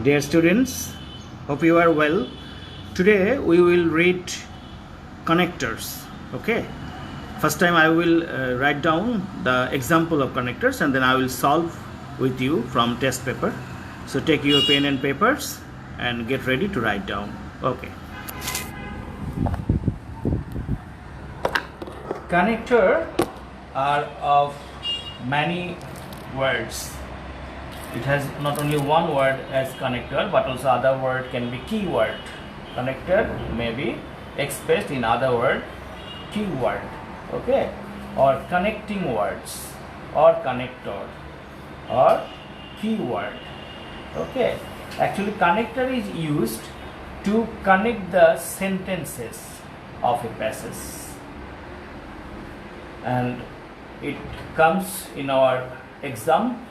Dear students, hope you are well. Today we will read connectors. Okay. First time I will write down the example of connectors and then I will solve with you from test paper. So take your pen and papers and get ready to write down. Okay. Connector are of many words. It has not only one word as connector but also other word can be keyword. Connector may be expressed in other word keyword, okay, or connecting words or connector or keyword, okay. Actually connector is used to connect the sentences of a passage and it comes in our exam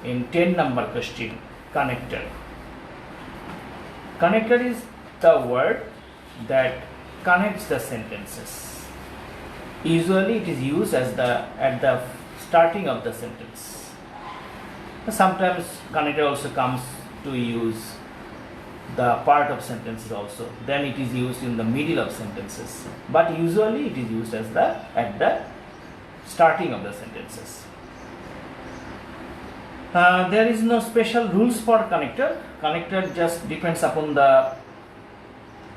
in 10 number question. Connector is the word that connects the sentences. Usually it is used as at the starting of the sentence. Sometimes connector also comes to use the part of sentences also, then it is used in the middle of sentences, but usually it is used as at the starting of the sentences. There is no special rules for connector. Connector just depends upon the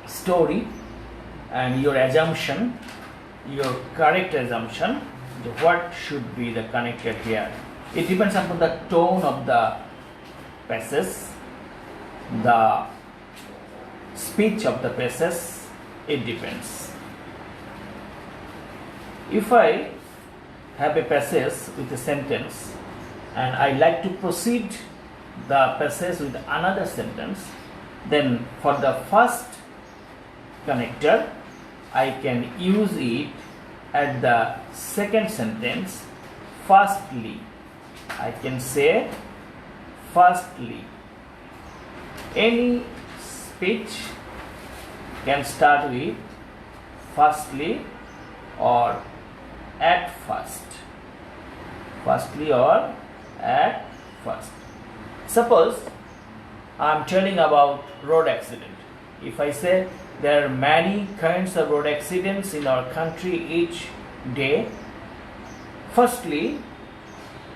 story and your assumption, your correct assumption, what should be the connector here. It depends upon the tone of the passage, the speech of the passage, it depends. If I have a passage with a sentence and I like to proceed the passage with another sentence, then for the first connector I can use it at the second sentence. Firstly, I can say firstly. Any speech can start with firstly or at first. Firstly or at first. Suppose I am telling about road accident. If I say there are many kinds of road accidents in our country each day, firstly,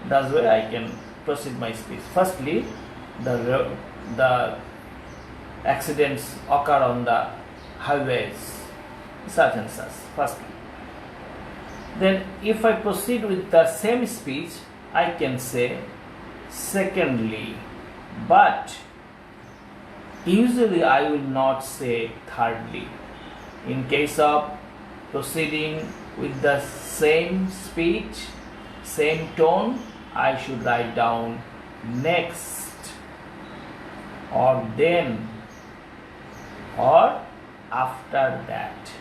that's why I can proceed my speech. Firstly, the accidents occur on the highways, such and such. Firstly. Then if I proceed with the same speech, I can say secondly, but usually I will not say thirdly. In case of proceeding with the same speech, same tone, I should write down next or then or after that.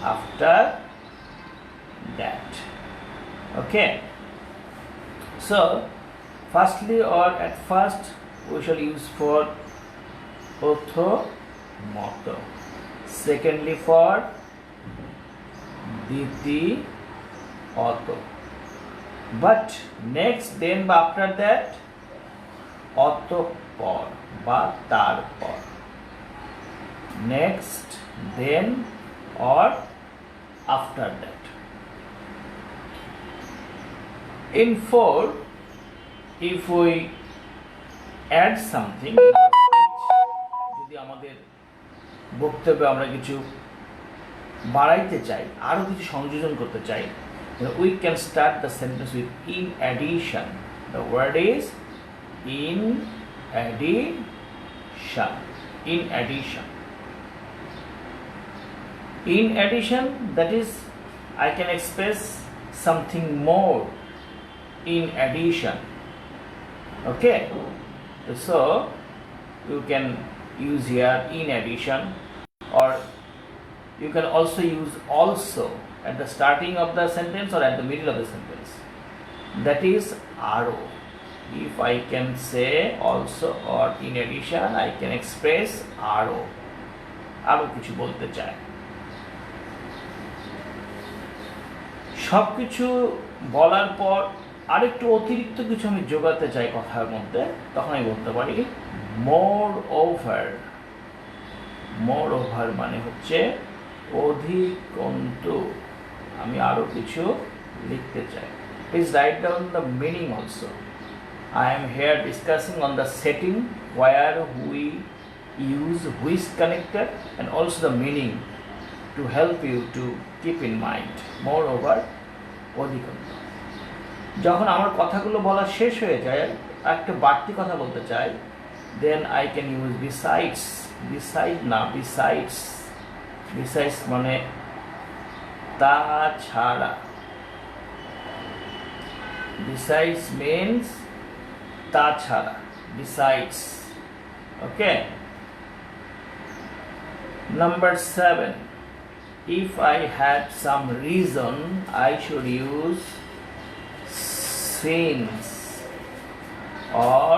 After that, okay. So firstly or at first we shall use for otho moto, secondly for diti auto, but next then বা after that অতঃপর বা তারপর, next then or after that. In 4, if we add something in our speech, যদি আমাদের বক্তব্যে আমরা কিছু বাড়াইতে চাই, আরো কিছু সংযোজন করতে চাই, we can start the sentence with in addition. The word is in addition. In addition. In addition, that is, I can express something more in addition, okay. So you can use here in addition, or you can also use also at the starting of the sentence or at the middle of the sentence, that is aro. If I can say also or in addition, I can express aro কিছু বলতে চাই। সবকিছু বলার পর আরেকটু অতিরিক্ত কিছু আমি যোগাতে চাই কথার মধ্যে, তখন আমি বলতে পারি moreover মানে হচ্ছে অধিকন্তু। আমি আরো কিছু লিখতে চাই। Please write down the meaning also. I am here discussing on the setting where we use which connector and also the meaning to help you to keep in mind. Moreover, অধিকন্তু। যখন আমার কথাগুলো বলা শেষ হয়ে যায়, একটা বাড়তি কথা বলতে চাই, then I can use besides মানে তাছাড়া। Besides means তাছাড়া, besides. Okay. Number 7. If I had some reason, I should use since or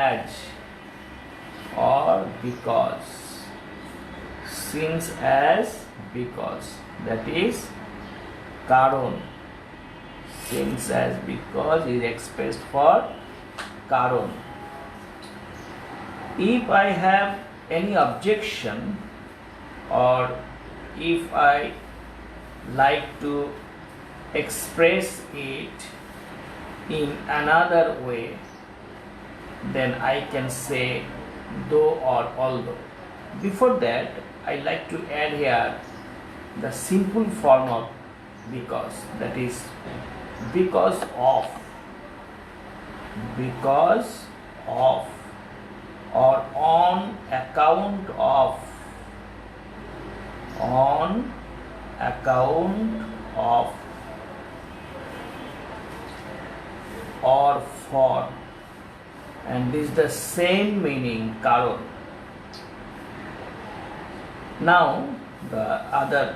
as or because. Since, as, because. That is karon. Since, as, because is expressed for karon. If I have any objection or if I like to express it in another way, then I can say though or although. Before that, I like to add here the simple form of because, that is because of or on account of or for, and this is the same meaning karon. Now the other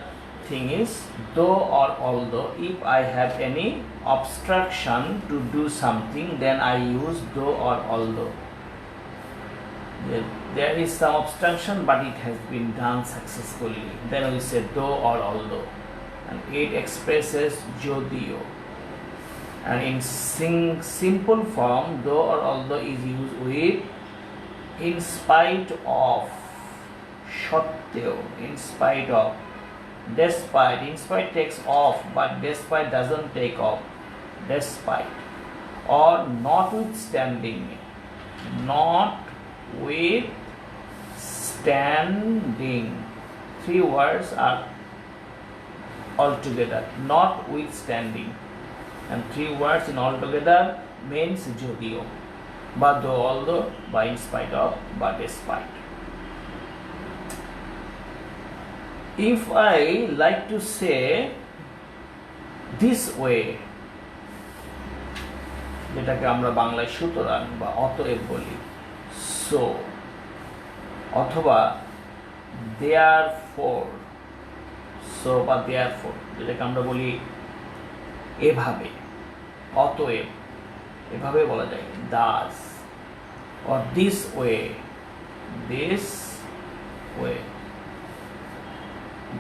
thing is though or although. If I have any obstruction to do something, then I use though or although. There is some obstruction but it has been done successfully, then we say though or although, and it expresses jodio. And in simple form, though or although is used with in spite of, সত্ত্বেও, in spite of, despite. In spite takes off but despite doesn't take off, despite. Or notwithstanding, notwithstanding. 3 words are altogether, notwithstanding, and 3 words in altogether means jodio, বা though, although, বা in spite of, বা despite. If I like to say this way, যেটাকে আমরা বাংলায় সুতরাং বা অতএব বলি, so, অথবা therefore, so বা therefore, যেটাকে আমরা বলি এভাবে, অতএব, এভাবে বলা যায় thus, or this way,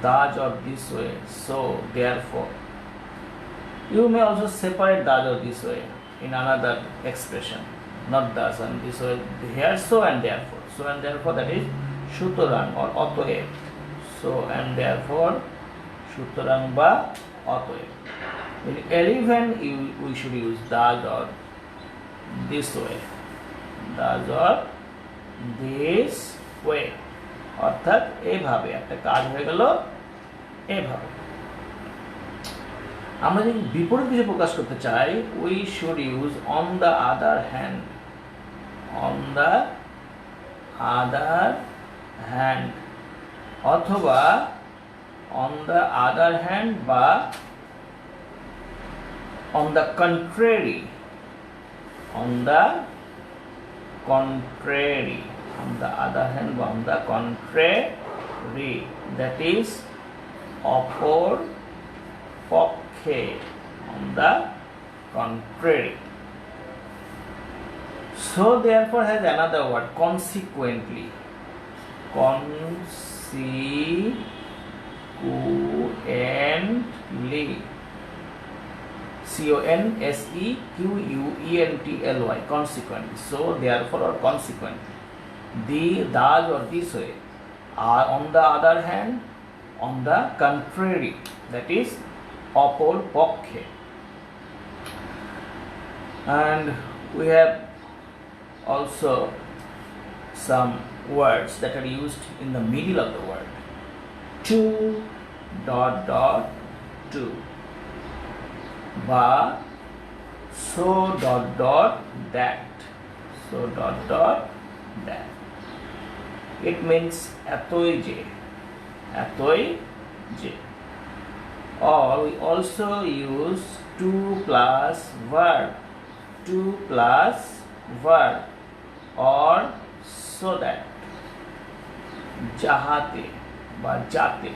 thus or this way, so therefore. You may also separate thus or this way in another expression, not thus and this way, here so and therefore. So and therefore, that is সুতরাং or অতএব, so and therefore, সুতরাং বা অতএব. In elephant, we should use thus or this way, thus or this way, অর্থাৎ এইভাবে একটা কাজ হয়ে গেল এইভাবে। আমরা যদি বিপরীত কিছু প্রকাশ করতে চাই, we should use on the other hand, অথবা on the other hand বা on the contrary, on the other hand বা on the contrary, that is অপর পক্ষে, on the contrary. So therefore has another word, consequently, consequently, consequently. So therefore or consequently, thus or this way. On the other hand, on the contrary, that is অপর পক্ষে. And we have also some words that are used in the middle of the word. To to, বা so that, so that. It means এতই যে, এতই যে. Or we also use to plus verb, to plus verb, or so that, যাহাতে বা যাতে,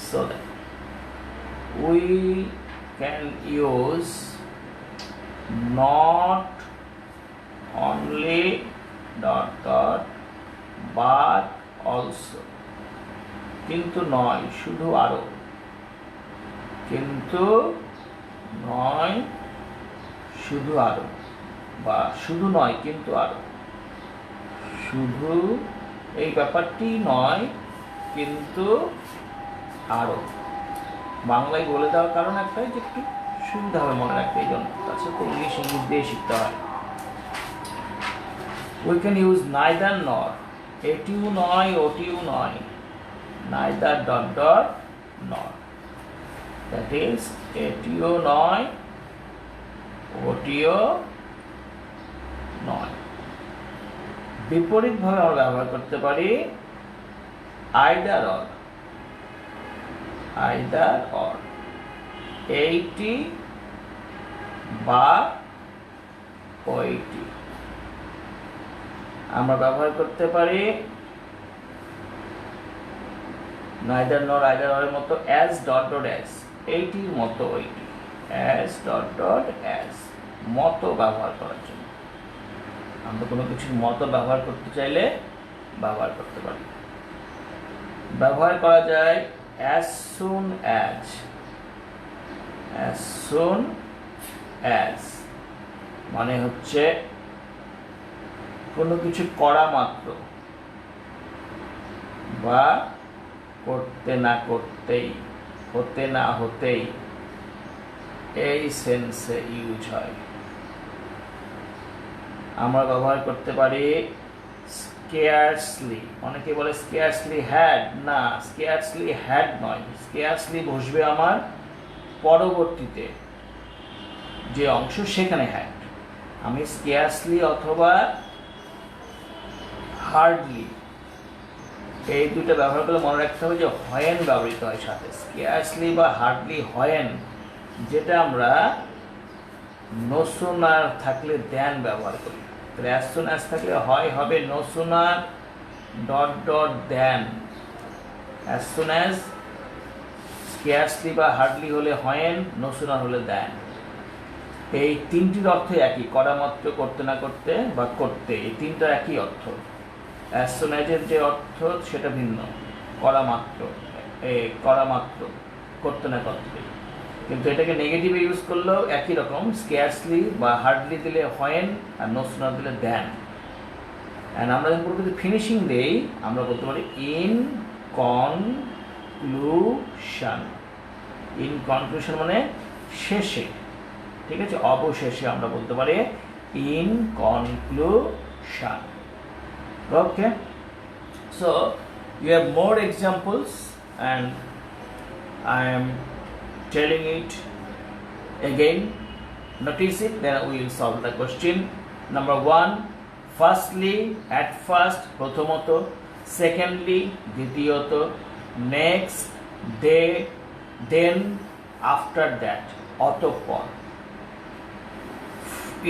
so that. We can use not only but also, কিন্তু নয় শুধু আরো, কিন্তু নয় শুধু আরো, বা শুধু নয় কিন্তু আরো, শুধু এই ব্যাপারটি নয় কিন্তু আরো. বাংলায় বলে দেওয়ার কারণ একটাই যে একটু সুবিধা হবে মনে রাখতে, এই জন্য. তাছাড়া তো ইংলিশ দিয়ে শিখতে হয়. We can use neither nor, এটিও নয় ওটিও নয়, neither nor, that is এটিও নয় ওটিও নয়. বিপরীতভাবে আমরা ব্যবহার করতে পারি either or, এইটি বা ওইটি. আমরা ব্যবহার করতে পারি neither nor, either or এর মতো as as, এইটির মতো ওইটি, as as, মতো ব্যবহার করার জন্য. আমরা কোনো কিছুর মতো ব্যবহার করতে চাইলে ব্যবহার করতে পারি. ব্যবহার করা যায় as soon as, মানে হচ্ছে কোনো কিছু করা মাত্র, বা করতে না করতেই, হতে না হতেই, এই সেন্সে ইউজ হয়. আমরা ব্যবহার করতে পারি scarcely, অনেকে বলে scarcely had, না, scarcely had নয়, scarcely বসবে আমার পরবর্তীতে যে অংশ, সেখানে had. আমি scarcely অথবা hardly এই দুটো ব্যবহার করলে মনে রাখতে হবে যে when ব্যবহৃত হয় সাথে. scarcely বা hardly when, যেটা আমরা no sooner থাকলে than ব্যবহার করি. তাহলে as soon as থাকলে হয় হবে no sooner than, as soon as. scarcely বা hardly হলে when, no sooner হলে than. এই তিনটির অর্থ একই, করা মাত্র, করতে না করতে বা করতে, এই তিনটার একই অর্থ. as soon as এর যে অর্থ সেটা ভিন্ন, করা মাত্র, করতে না করতে. কিন্তু এটাকে নেগেটিভে ইউজ করলেও একই রকম, scarcely বা hardly দিলে when, আর no sooner দিলে than. অ্যান্ড আমরা যখন পুরোপুরি ফিনিশিং দেই, আমরা বলতে পারি in conclusion মানে শেষে, ঠিক আছে, অবশেষে আমরা বলতে পারি in conclusion. Okay, so you have more examples and I am telling it again. Notice it, then we will solve the question. Number 1, firstly, at first, প্রথমত. Secondly, দ্বিতীয়ত. Next, then, after that, অতঃপর.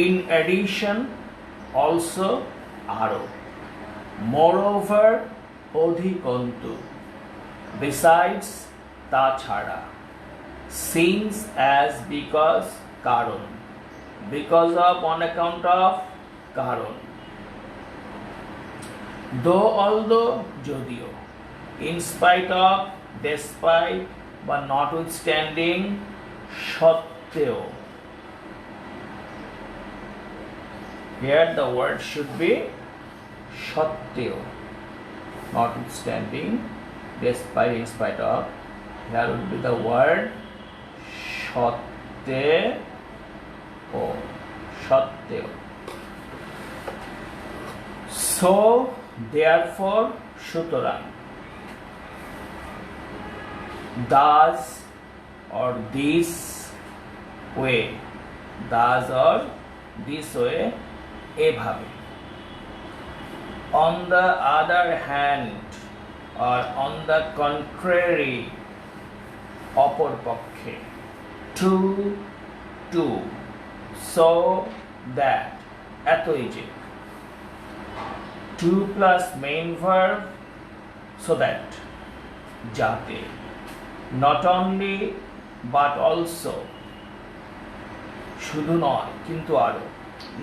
In addition, also, আরো. Moreover, অধিকন্তু. Besides, তাছাড়া. Since, as, because, কারণ. Because of, on account of, কারণ. Though, although, যদিও. In spite of, despite, বা notwithstanding, সত্ত্বেও. here the word should be সত্ত্বেও, notwithstanding, despite, in spite of, here would be the word সত্ত্বেও. So therefore, সুতরাং, thus or this way, thus or this way, এভাবে. On the other hand or on the contrary, অপরপক্ষে, to, so that, এতই যে, to plus main verb, so that, যাতে, not only but also, শুধু নয় কিন্তু আরো,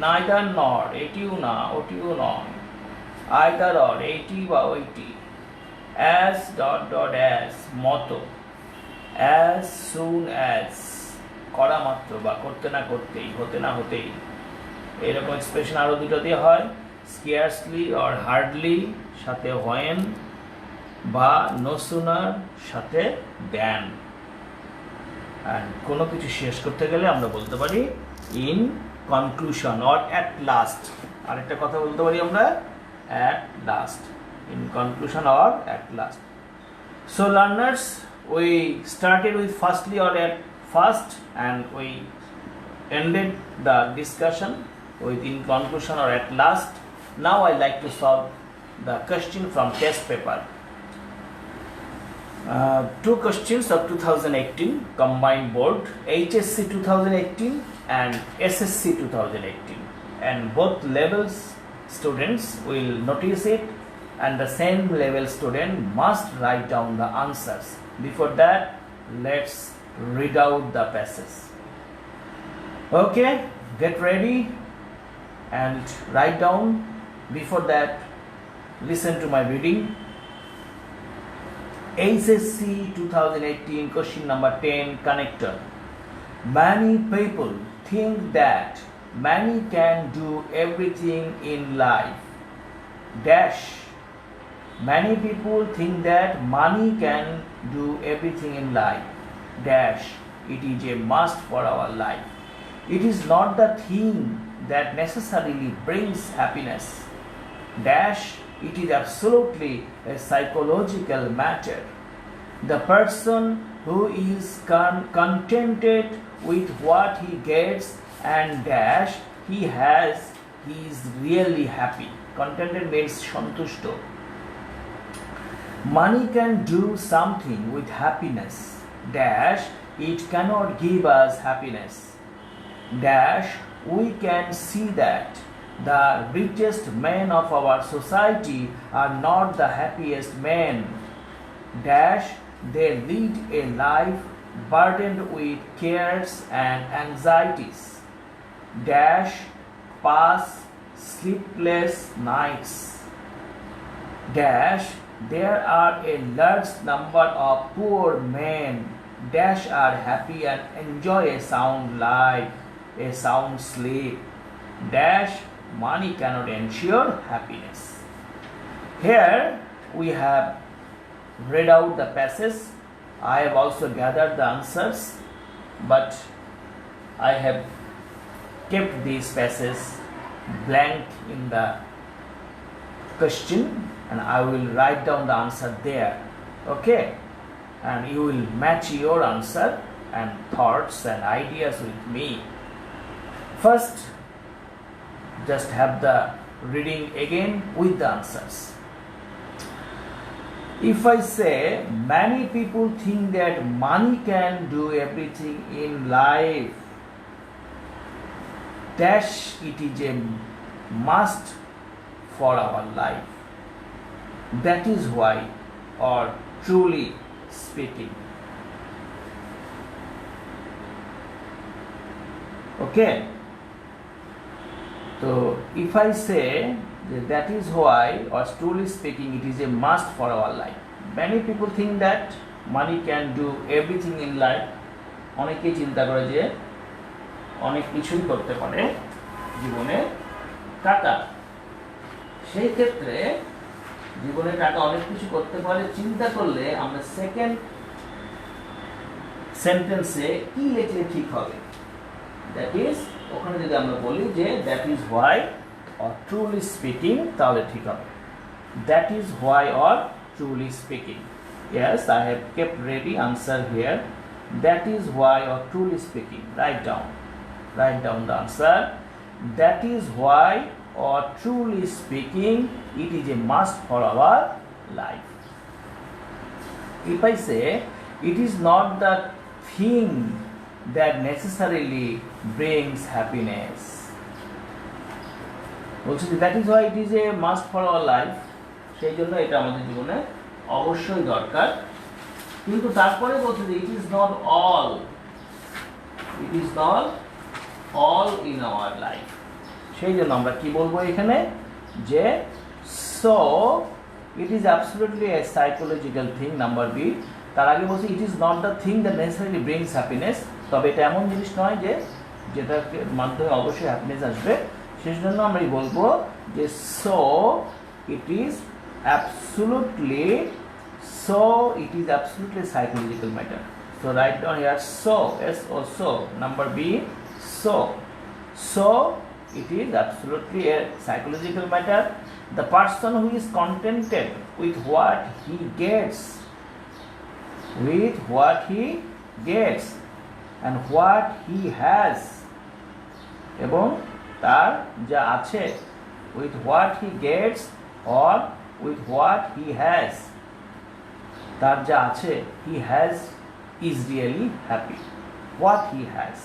neither nor, এটিও না ওটিও নয়, either or, এইটি বা ওইটি, as dot dot as, মতো, as soon as, করা মাত্র বা করতে না করতেই, হতে না হতেই, এরকম এক্সপ্রেশন আরো দুটো দিয়ে হয়, scarcely or hardly সাথে when, বা no sooner সাথে than. and কোনো কিছু শেষ করতে গেলে আমরা বলতে পারি in conclusion or at last. আরেকটা কথা বলতে পারি আমরা at last, in conclusion or at last. So learners, we started with firstly or at first, and we ended the discussion with in conclusion or at last. Now I like to solve the question from test paper. Two questions of 2018 combined board, HSC 2018 and SSC 2018, and both levels students will notice it, and the same level student must write down the answers. Before that, let's read out the passage. Okay, get ready and write down. Before that, listen to my reading. HSC 2018 question number 10, connector. Many people think that many can do everything in life. Dash. Many people think that money can do everything in life. Dash. It is a must for our life. It is not the thing that necessarily brings happiness. Dash. It is absolutely a psychological matter. The person who is contented with what he gets and dash he has, he is really happy. Contented means santushto. Money can do something with happiness. Dash, it cannot give us happiness. Dash, we can see that the richest men of our society are not the happiest men. Dash, they lead a life burdened with cares and anxieties. Dash, pass sleepless nights. Dash, there are a large number of poor men. Dash are happy and enjoy a sound life, a sound sleep. Dash, money cannot ensure happiness. Here we have read out the passage. I have also gathered the answers, but I have kept these passages blank in the question, and I will write down the answer there. Okay, and you will match your answer and thoughts and ideas with me. First, just have the reading again with the answers. If I say many people think that money can do everything in life, dash, it is a must for our life. That is why, or truly speaking. Okay. So if I say that is why, or truly speaking, it is a must for our life. Many people think that money can do everything in life. অনেকেই চিন্তা করে যে অনেক কিছুই করতে পারে জীবনে, টাকা, সেই ক্ষেত্রে জীবনে টাকা অনেক কিছু করতে পারে। চিন্তা করলে আমরা সেকেন্ড সেন্টেন্সে কি লিখলে ঠিক হবে, দ্যাট ইজ ওখানে যদি আমরা বলি যে that is why or truly speaking, তাহলে ঠিক হবে। That is why or truly speaking. Yes, I have kept ready answer here. That is why or truly speaking. Write down the answer. That is why or truly speaking, it is a must for our life. If I say it is not the thing that necessarily brings happiness, বলছি that is why it is a must for our life, সেই জন্য এটা আমাদের জীবনে অবশ্যই দরকার। কিন্তু তারপরে বলছে যে it is not all in our life, সেই জন্য আমরা কি বলবো এখানে যে so it is absolutely a psychological thing, number B. তার আগে বলছি it is not the thing that necessarily brings happiness, তবে এটা এমন জিনিস নয় যে যেটার মাধ্যমে অবশ্যই হ্যাপিনেস আসবে, সেই জন্য আমরা বলবো যে so it is absolutely psychological matter. So write down here so, S O so, number B so it is absolutely a psychological matter. The person who is contented with what he gets and what he has, এবং তার যা আছে, with what he gets or with what he has, তার যা আছে, he has is really happy, what he has।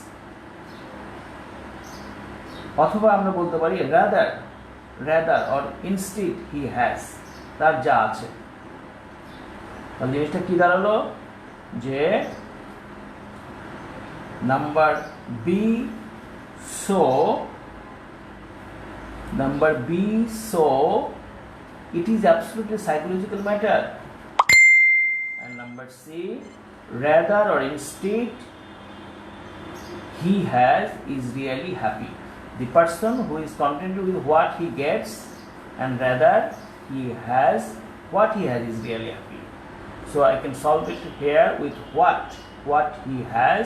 অথবা আমরা বলতে পারি rather or instead he has, তার যা আছে। তাহলে জিনিসটা কি দাঁড়ালো যে number B so it is absolutely psychological matter, and number C rather or instead he has is really happy. The person who is contented with what he gets and rather he has what he has is really happy. So I can solve it here with what he has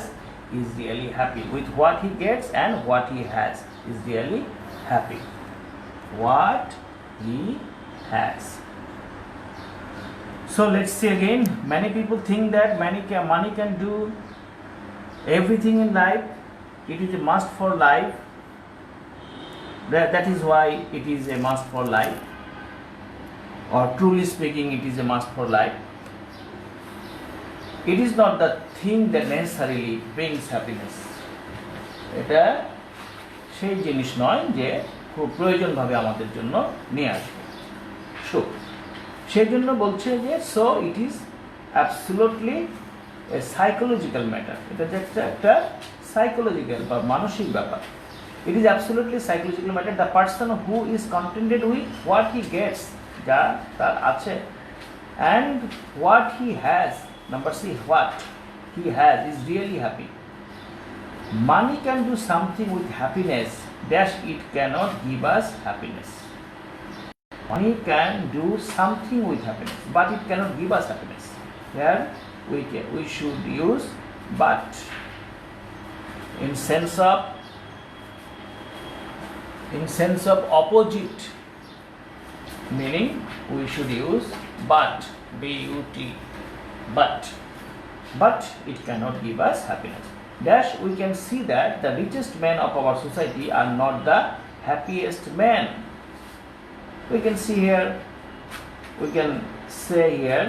is really happy, with what he gets and what he has is really happy, what he has. So let's see again. Many people think that money can do everything in life. It is a must for life. That is why it is a must for life, or truly speaking it is a must for life. It is not the thing that necessarily brings happiness. এটা সেই জিনিস নয় যে খুব প্রয়োজনভাবে আমাদের জন্য নিয়ে আসবে। সেই জন্য বলছে যে so it is absolutely a psychological matter, এটা যে একটা সাইকোলজিক্যাল বা মানসিক ব্যাপার। It is absolutely psychological matter. The person who is contented with what he gets, যা তার আছে, and what he has, number C what he has is really happy. Money can do something with happiness, dash it can't give us happiness. Money can do something with happiness, but it cannot give us happiness. Here we should use but in sense of opposite meaning. We should use but, but, but it cannot give us happiness. Dash we can see that the richest men of our society are not the happiest men. We can see here, we can say here,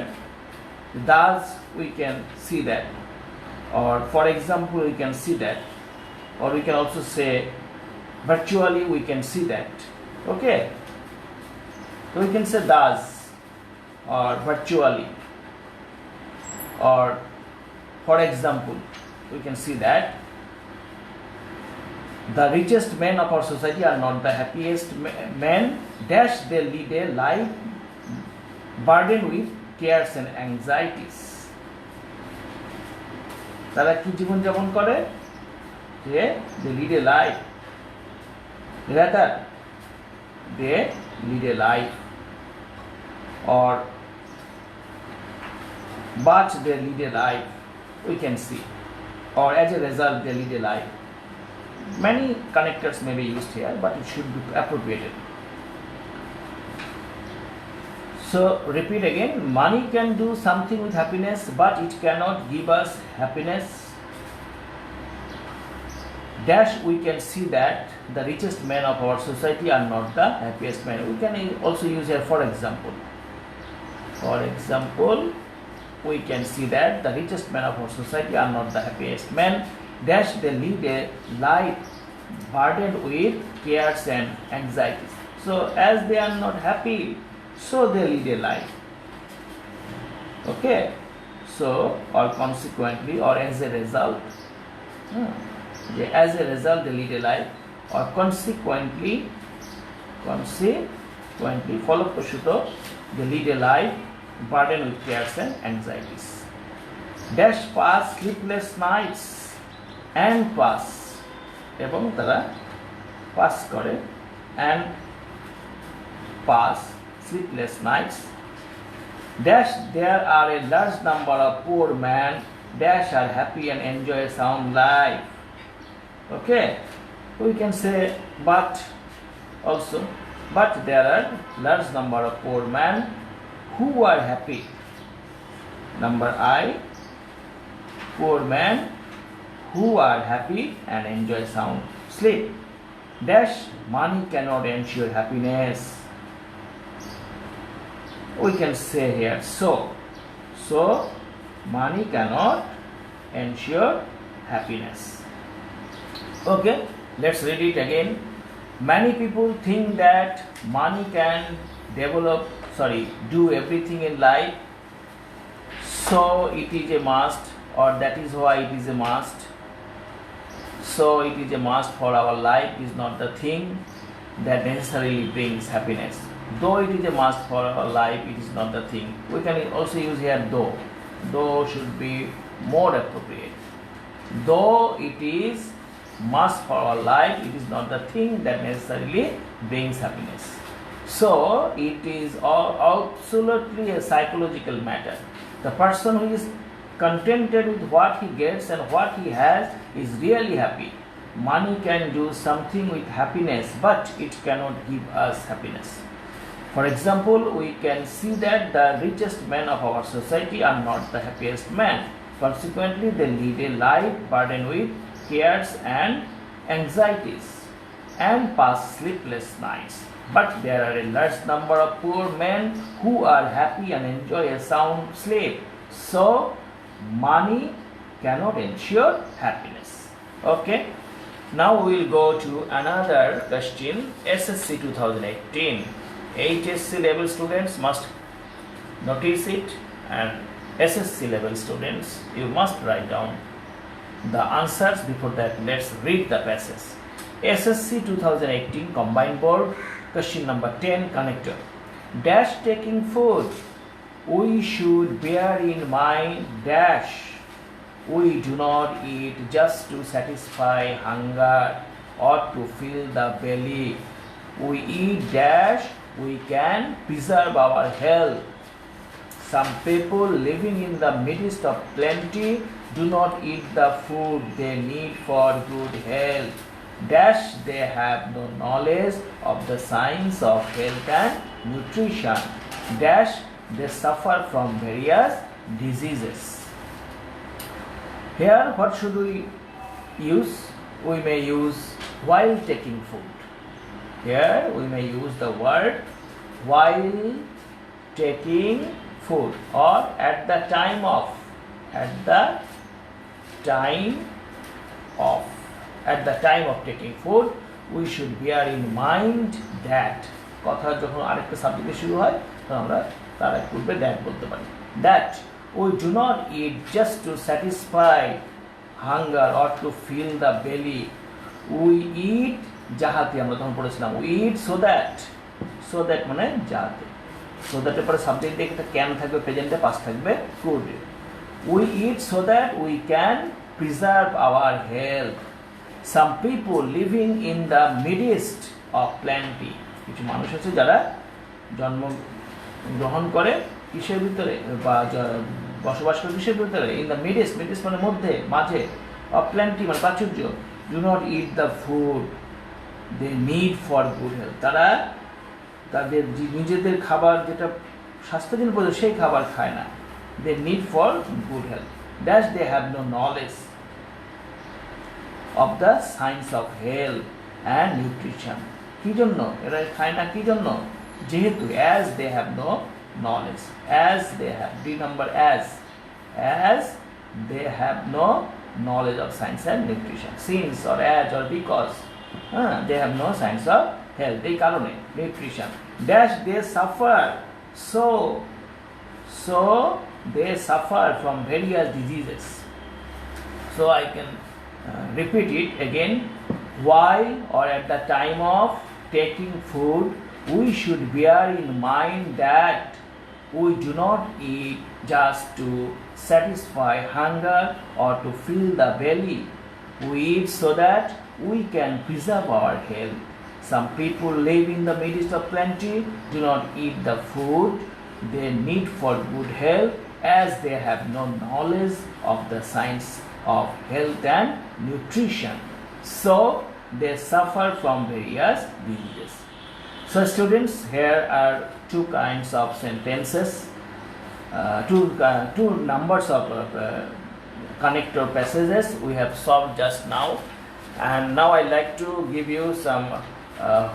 thus we can see that, or for example we can see that, or we can also say virtually we can see that. Okay, so we can say thus or virtually, or for example we can see that the richest men of our society are not the happiest men, dash they lead a life burdened with cares and anxieties. তারা কি জীবন যাপন করে যে they lead a life rather they lead a life, or but they lead a life, we can see, or as a result they lead a life. Many connectors may be used here, but it should be appropriated. So repeat again, money can do something with happiness, but it cannot give us happiness. Dash, we can see that the richest men of our society are not the happiest men. We can also use here for example. For example, we can see that the richest men of our society are not the happiest men. Dash, they lead a life burdened with cares and anxieties. So as they are not happy, so they lead a life. Okay. So, or consequently, or as a result, as a result they lead a life, or consequently, ফলপ্রসূত they lead a life burdened with cares and anxieties. Dash, pass sleepless nights and pass, এবং তারা pass করে and pass sleepless nights. Dash, there are a large number of poor men dash are happy and enjoy a sound life. Okay, we can say but also, but there are large number of poor men who are happy. Number I, poor men who are happy and enjoy sound sleep. Dash, money cannot ensure happiness. We can say here so money cannot ensure happiness. Okay, let's read it again. Many people think that money can do everything in life, so it is a must, or that is why it is a must. So it is a must for our life is not the thing that necessarily brings happiness. Though it is a must for our life, it is not the thing. We can also use here though. Though should be more appropriate. Though it is must for our life, it is not the thing that necessarily brings happiness. So it is absolutely a psychological matter. The person who is contented with what he gets and what he has is really happy. Money can do something with happiness, but it cannot give us happiness. For example, we can see that the richest men of our society are not the happiest men. Consequently, they lead a life burdened with cares and anxieties and pass sleepless nights. But there are a large number of poor men who are happy and enjoy a sound sleep. So, money cannot ensure happiness. Okay. Now we will go to another question. SSC 2018. HSC level students must notice it, and SSC level students, you must write down the answers. Before that, let's read the passage. SSC 2018 Combined Board, question number 10, connector. Dash, taking food, we should bear in mind dash, we do not eat just to satisfy hunger or to fill the belly. We eat dash, we can preserve our health. Some people living in the midst of plenty do not eat the food they need for good health. Dash, they have no knowledge of the science of health and nutrition. Dash, they suffer from various diseases. Here, what should we use? We may use while taking food. Here, we may use the word while taking food, or at the time of. At the time of taking food, we should bear in mind that. কথা যখন আরেকটা সাবজেক্টে শুরু হয় তখন আমরা তার পূর্বে that বলতে পারি. That we do not eat just to satisfy hunger or to fill the belly. We eat যাহাতে, আমরা তখন পড়েছিলাম we eat so that মানে যাহাতে. So that এর পরে সাবজেক্ট দিয়ে একটা ক্যান থাকবে, প্রেজেন্টে পাস থাকবে could. We eat so that we can preserve our health. Some people living in the midst of plenty. কিছু মানুষ আছে যারা জন্মগ্রহণ করে কিসের ভিতরে বা বসবাস করে কিসের ভিতরে, ইন দ্য মিডেস্ট, মানে মধ্যে, মাঝে, অফ প্ল্যান্টি মানে প্রাচুর্য, do not eat the food they need for good health, তারা তাদের নিজেদের খাবার যেটা স্বাস্থ্যের জন্য প্রয়োজন সেই খাবার খায় না, they need for good health, dash they have no knowledge of the science of health and nutrition. কী জন্য এরা খায় না? কী জন্য? যেহেতু as they have no knowledge, as they have, দুই নম্বর as they have no knowledge of science and nutrition, since or as or because they have no science of health, এই কারণে nutrition, dash they suffer, so they suffer from various diseases. So I can repeat it again. While or at the time of taking food, we should bear in mind that we do not eat just to satisfy hunger or to fill the belly. We eat so that we can preserve our health. Some people live in the midst of plenty, do not eat the food they need for good health, as they have no knowledge of the science of health and nutrition. So they suffer from various diseases. So students, here are two kinds of sentences, two numbers of connector passages we have solved just now, and now I like to give you some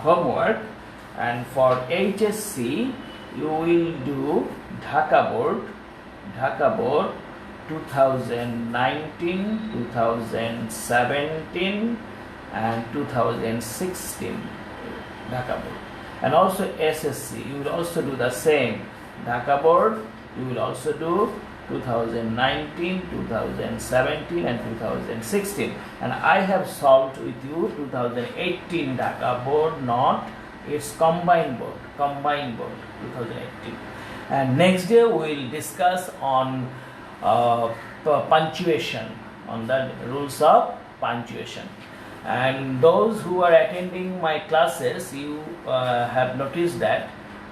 homework. And for HSC you will do Dhaka board 2019, 2017 and 2016 Dhaka board. And also SSC, you will also do the same. Dhaka board, you will also do 2019, 2017 and 2016. And I have solved with you 2018 Dhaka board, not its combined board 2018. And next day we will discuss on punctuation, on the rules of punctuation. And those who are attending my classes, you have noticed that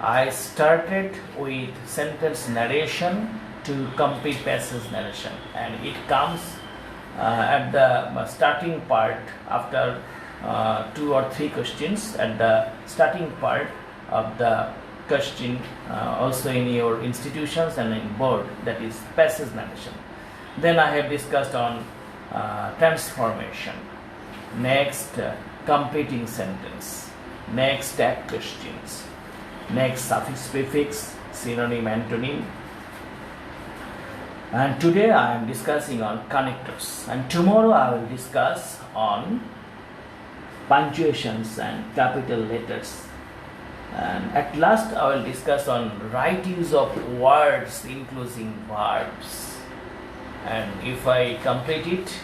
I started with sentence narration to complete passage narration, and it comes at the starting part after 2 or 3 questions, at the starting part of the question, also in your institutions and in board, that is passage narration. Then I have discussed on transformation, next completing sentence, next tag questions, next suffix prefix, synonym antonym, and today I am discussing on connectors, and tomorrow I will discuss on punctuations and capital letters, and at last I will discuss on right use of words including verbs. And if I complete it,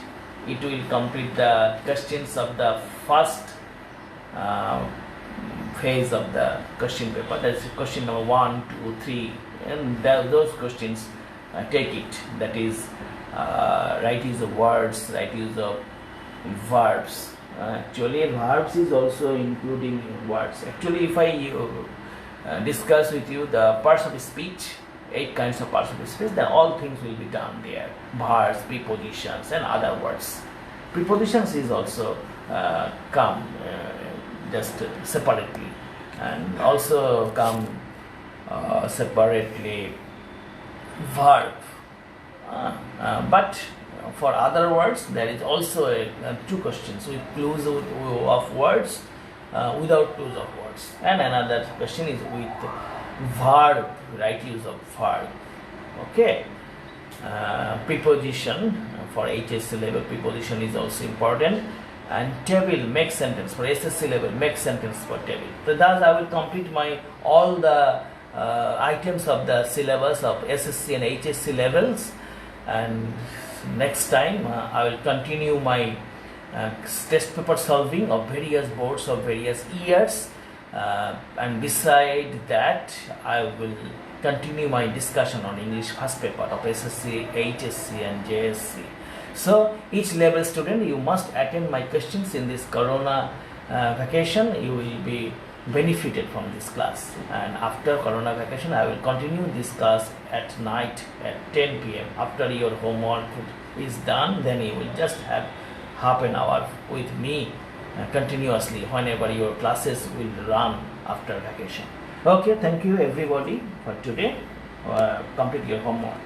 it will complete the questions of the first phase of the question paper, that is question number 1, 2, 3, and those questions take it, that is right use of words, right use of verbs. Actually verbs is also including words. Actually if I discuss with you the parts of speech, 8 kinds of parts of speech, then all things will be done there, verbs, prepositions and other words. Prepositions is also come just separately, and also come separately verb, but for other words there is also 2 questions with clues of words, without clues of words, and another question is with verb, right use of verb. Okay. Preposition for HSC level, preposition is also important, and table, make sentence for SSC level, make sentence for table. So thus I will complete my all the items of the syllabus of SSC and HSC levels, and next time I will continue my test paper solving of various boards of various years, and beside that I will continue my discussion on English first paper of SSC, HSC and JSC. So each level student, you must attend my questions in this corona vacation. You will be benefited from this class, and after corona vacation I will continue this class at night at 10 p.m. After your homework is done, then you will just have half an hour with me continuously whenever your classes will run after vacation. Okay, thank you everybody for today. Complete your homework.